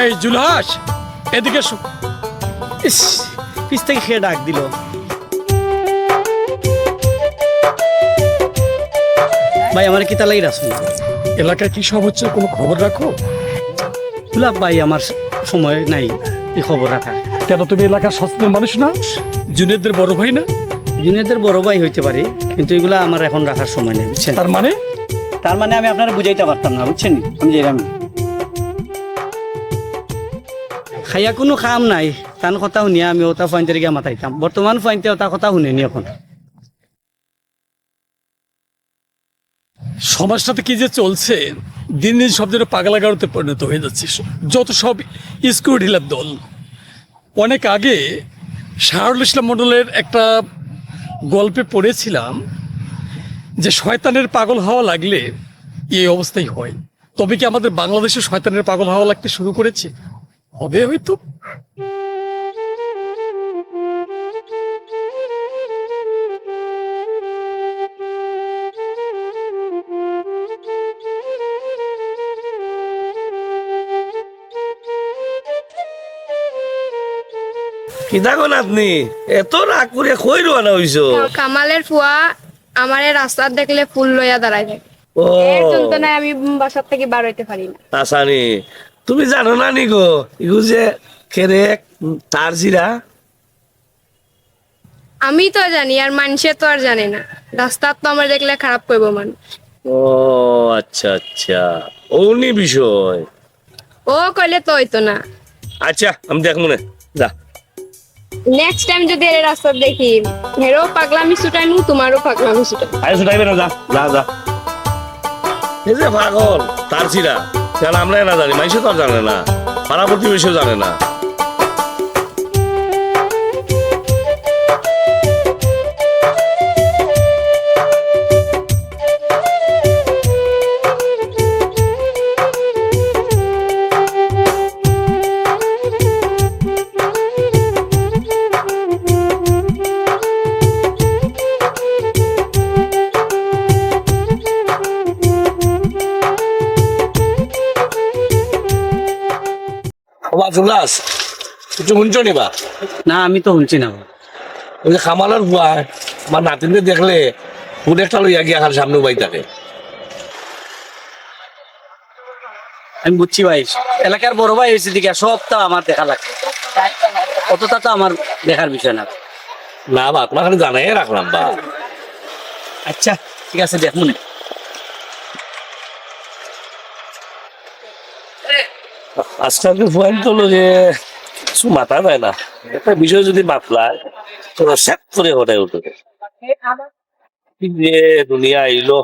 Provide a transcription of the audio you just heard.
এই জুলহাস, এদিকে এসো। ইস, পিছ থেকে খেয়ে ডাক দিল। ভাই আমার কিতা লাগি রাখুন। এলাকায় কি সব হচ্ছে কোনো খবর রাখো? দুলাভ ভাই আমার সময় নাই এই খবর রাখার। কেন, তুমি এলাকার সচেতন মানুষ না? জুনেদের বড় ভাই না? জুনিয়রদের বড় ভাই হইতে পারে, কিন্তু এগুলা আমার এখন রাখার সময় নেই, বুঝছেন? তার মানে তার মানে আমি আপনারা বুঝাইতে পারতাম না, বুঝছেন? আমি যেরাম খাইয়া কোনো কাম নাই, তার কথা শুনিয়া আমি ওটা ফাইনতে গিয়ে মাথাইতাম। বর্তমান ফাইনতে ওটা কথা শুনেনি এখন। সমাজটাতে কি যে চলছে, দিন দিন সব যেন পাগলাগারোতে পরিণত হয়ে যাচ্ছে। যত সব স্ক্রু ঢিলার দল। অনেক আগে শাহরুল ইসলাম মণ্ডলের একটা গল্পে পড়েছিলাম যে শয়তানের পাগল হওয়া লাগলে এই অবস্থাই হয়। তবে কি আমাদের বাংলাদেশে শয়তানের পাগল হওয়া লাগতে শুরু করেছে? হবে হয়তো। কি দেখুন আপনি এত রাগ করে কই রোয়ানা হইছো? কামালের ফুয়া আমারে রাস্তা দেখলে ফুল লইয়া দাঁড়ায় থাকে। ও এর যন্ত্রণায় আমি বাসার থেকে বার হইতে পারি না। আসানি, তুমি জানো না নি গো ইগু যে খেরেক তার জিরা? আমি তো জানি, আর মানুষে তো আর জানে না। রাস্তার তো আমার দেখলে খারাপ করবো মানুষ। ও আচ্ছা আচ্ছা, ওনি বিষয়। ও কইলে তো হইতো না। আচ্ছা আমি দেখবো না, যা। নেক্সট টাইম যদি এর রাস্তা দেখি, হেরো পাগলামি ছুটাইমু, তোমারও পাগলামি ছুটাইমু। আরে শুনাইবে না, যা যা যা। এই যে পাগল তার জিরা, কেন আমরা না জানি, মানুষ তো আর জানে না, পাড়া প্রতিবেশীও জানে না। জুলাস কিছু শুনছো নিবা? না আমি তো শুনছি না। ওই যে খামালের বুয়া আমার নাতিনদের দেখলে ফুড একটা লইয়া গিয়া খালি সামনে বাই থাকে। আমি বুঝছি ভাই, এলাকার বড় ভাই হয়েছে দিকে সবটা আমার দেখা লাগে, অতটা তো আমার দেখার বিষয় না। না বা তোমার খালি জানাই রাখলাম বা। আচ্ছা ঠিক আছে, দেখুন। আজকালকে পয়েন্ট হলো যে কিছু মাথা যায় না, একটা বিষয় যদি মাতলায় তোরা সেট করে হটাই উঠে। কি যে দুনিয়া আইলো।